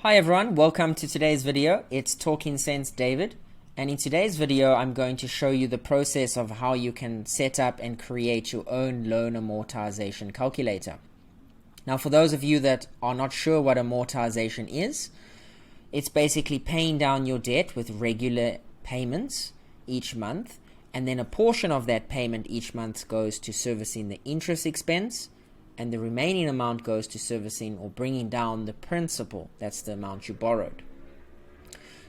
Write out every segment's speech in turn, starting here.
Hi everyone, welcome to today's video. It's Talking Sense David, and in today's video I'm going to show you the process of how you can set up and create your own loan amortization calculator. Now, for those of you that are not sure what amortization is, it's basically paying down your debt with regular payments each month, and then a portion of that payment each month goes to servicing the interest expense, and the remaining amount goes to servicing or bringing down the principal. That's the amount you borrowed.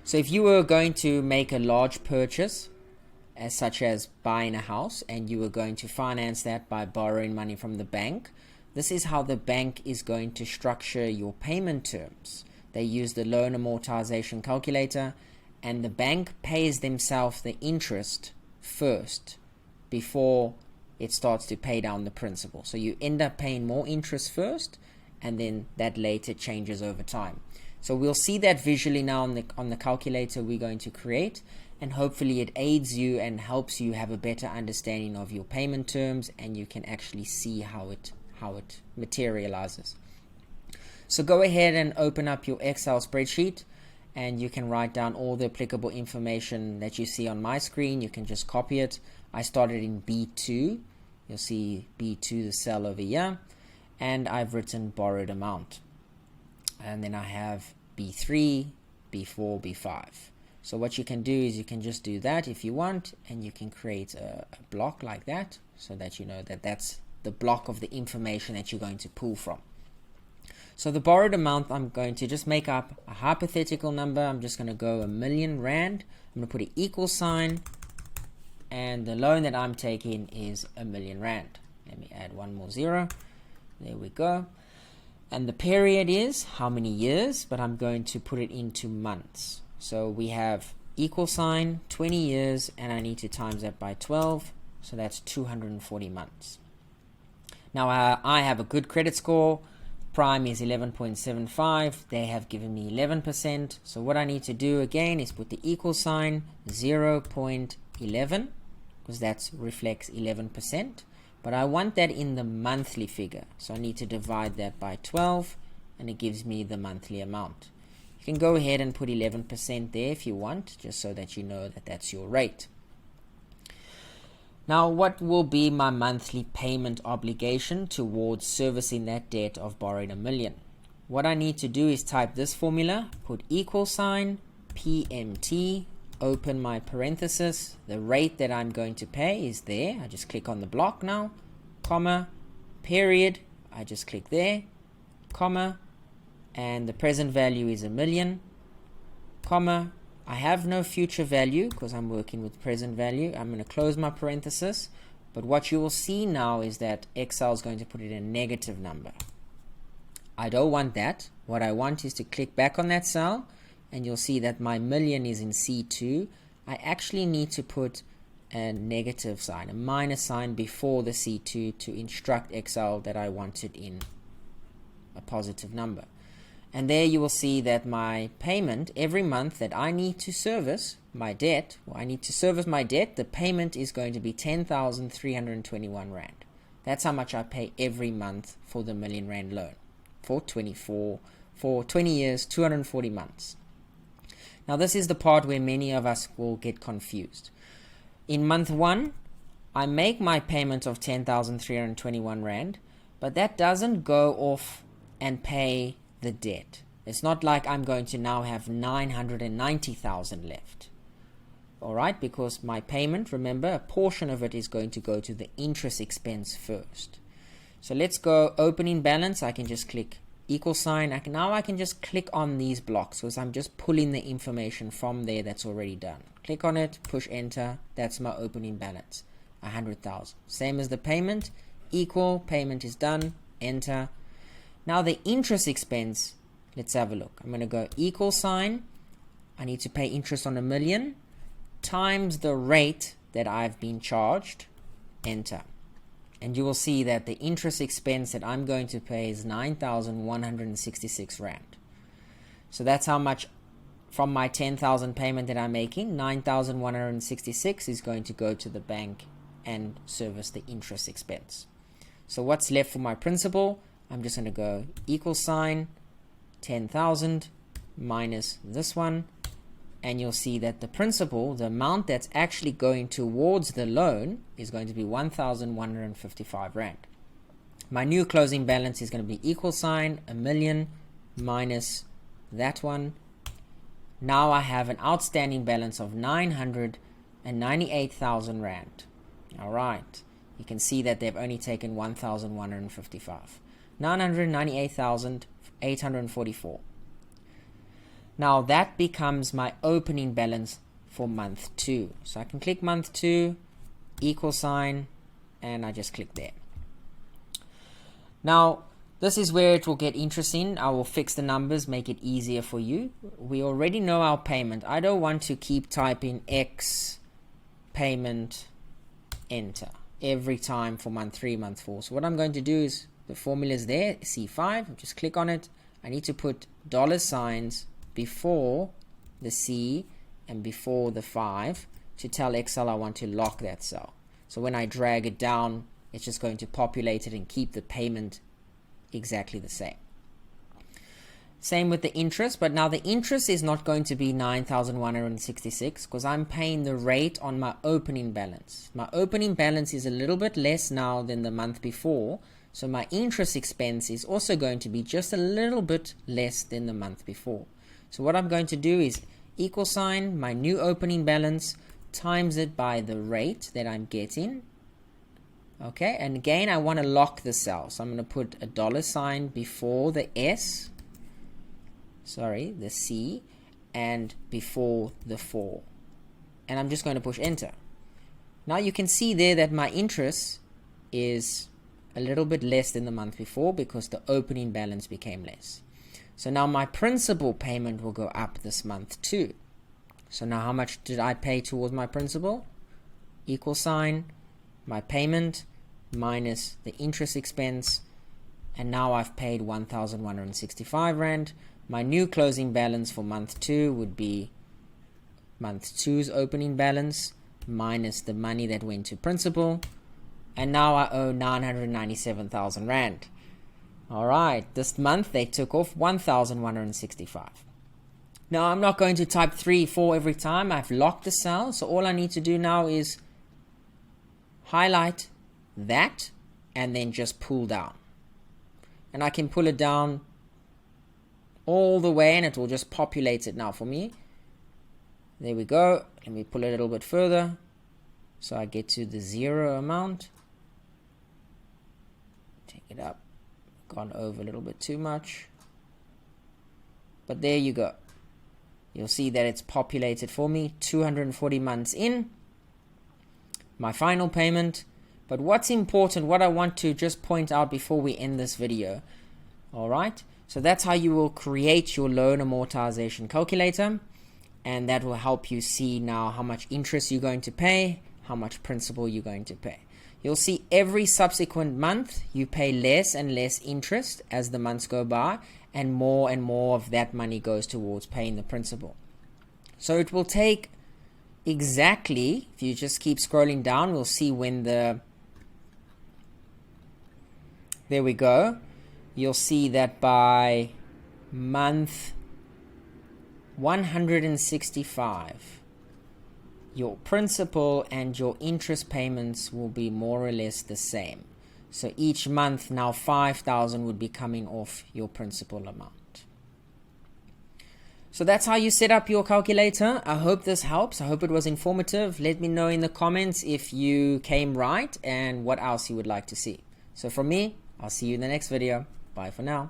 So if you were going to make a large purchase, such as buying a house, and you were going to finance that by borrowing money from the bank, this is how the bank is going to structure your payment terms. They use the loan amortization calculator, and the bank pays themselves the interest first before it starts to pay down the principal. So you end up paying more interest first, and then that later changes over time. So we'll see that visually now on the calculator we're going to create, and hopefully it aids you and helps you have a better understanding of your payment terms, and you can actually see how it materializes. So go ahead and open up your Excel spreadsheet, and you can write down all the applicable information that you see on my screen. You can just copy it. I started in B2. You'll see B2, the cell over here, and I've written borrowed amount. And then I have B3, B4, B5. So what you can do is you can just do that if you want, and you can create a block like that so that you know that that's the block of the information that you're going to pull from. So the borrowed amount, I'm going to just make up a hypothetical number. I'm just going to go R1,000,000. I'm going to put an equal sign, and the loan that I'm taking is R1,000,000. Let me add one more zero. There we go. And the period is how many years, but I'm going to put it into months. So we have equal sign, 20 years, and I need to times that by 12. So that's 240 months. Now I have a good credit score. Prime is 11.75. They have given me 11%. So what I need to do again is put the equal sign, 0.11, because that reflects 11%. But I want that in the monthly figure. So I need to divide that by 12, and it gives me the monthly amount. You can go ahead and put 11% there if you want, just so that you know that that's your rate. Now, what will be my monthly payment obligation towards servicing that debt of borrowing R1,000,000? What I need to do is type this formula, put equal sign, PMT, open my parenthesis. The rate that I'm going to pay is there. I just click on the block now, comma, period. I just click there, comma, and the present value is R1,000,000, comma. I have no future value because I'm working with present value. I'm going to close my parenthesis, but what you will see now is that Excel is going to put it in a negative number. I don't want that. What I want is to click back on that cell, and you'll see that my million is in C2. I actually need to put a negative sign, a minus sign before the C2 to instruct Excel that I want it in a positive number. And there you will see that my payment every month that I need to service my debt, the payment is going to be 10,321 Rand. That's how much I pay every month for the R1,000,000 loan for 20 years, 240 months. Now this is the part where many of us will get confused. In month 1, I make my payment of 10,321 Rand, but that doesn't go off and pay the debt. It's not like I'm going to now have 990,000 left. Alright, because my payment, remember, a portion of it is going to go to the interest expense first. So let's go opening balance. I can just click equal sign. Now I can just click on these blocks because I'm just pulling the information from there that's already done. Click on it, push enter. That's my opening balance, 100,000. Same as the payment, equal, payment is done, enter. Now the interest expense, let's have a look. I'm going to go equal sign. I need to pay interest on R1,000,000 times the rate that I've been charged, enter. And you will see that the interest expense that I'm going to pay is 9,166 Rand. So that's how much from my 10,000 payment that I'm making, 9,166 is going to go to the bank and service the interest expense. So what's left for my principal? I'm just going to go equal sign, 10,000, minus this one, and you'll see that the principal, the amount that's actually going towards the loan, is going to be 1,155 Rand. My new closing balance is going to be equal sign 1,000,000 minus that one. Now I have an outstanding balance of 998,000 Rand. All right, you can see that they've only taken 1,155. 998,844. Now that becomes my opening balance for month 2. So I can click month 2, equal sign, and I just click there. Now this is where it will get interesting. I will fix the numbers, make it easier for you. We already know our payment. I don't want to keep typing X payment enter every time for month 3, month 4. So what I'm going to do is, the formula is there, C5, just click on it. I need to put dollar signs before the C and before the 5 to tell Excel I want to lock that cell. So when I drag it down, it's just going to populate it and keep the payment exactly the same. Same with the interest, but now the interest is not going to be 9,166 because I'm paying the rate on my opening balance. My opening balance is a little bit less now than the month before, so my interest expense is also going to be just a little bit less than the month before. So what I'm going to do is equal sign my new opening balance times it by the rate that I'm getting. Okay, and again I want to lock the cell, so I'm going to put a dollar sign before the S, the C, and before the 4, and I'm just going to push enter. Now you can see there that my interest is a little bit less than the month before because the opening balance became less. So now my principal payment will go up this month too. So now how much did I pay towards my principal? Equal sign my payment minus the interest expense, and now I've paid 1,165 Rand. My new closing balance for month 2 would be month 2's opening balance minus the money that went to principal, and now I owe 997,000 Rand. Alright, this month they took off 1,165. Now I'm not going to type 3, 4 every time. I've locked the cell, so all I need to do now is highlight that and then just pull down. And I can pull it down all the way and it will just populate it now for me. There we go. Let me pull it a little bit further so I get to the 0 amount. Take it up. Gone over a little bit too much. But there you go. You'll see that it's populated for me. 240 months in. My final payment. But what's important, what I want to just point out before we end this video. Alright, so that's how you will create your loan amortization calculator, and that will help you see now how much interest you're going to pay, how much principal you're going to pay. You'll see every subsequent month you pay less and less interest as the months go by, and more of that money goes towards paying the principal. So it will take exactly, if you just keep scrolling down, we'll see when there we go. You'll see that by month 165, your principal and your interest payments will be more or less the same. So each month now 5,000 would be coming off your principal amount. So that's how you set up your calculator. I hope this helps. I hope it was informative. Let me know in the comments if you came right and what else you would like to see. So from me, I'll see you in the next video. Bye for now.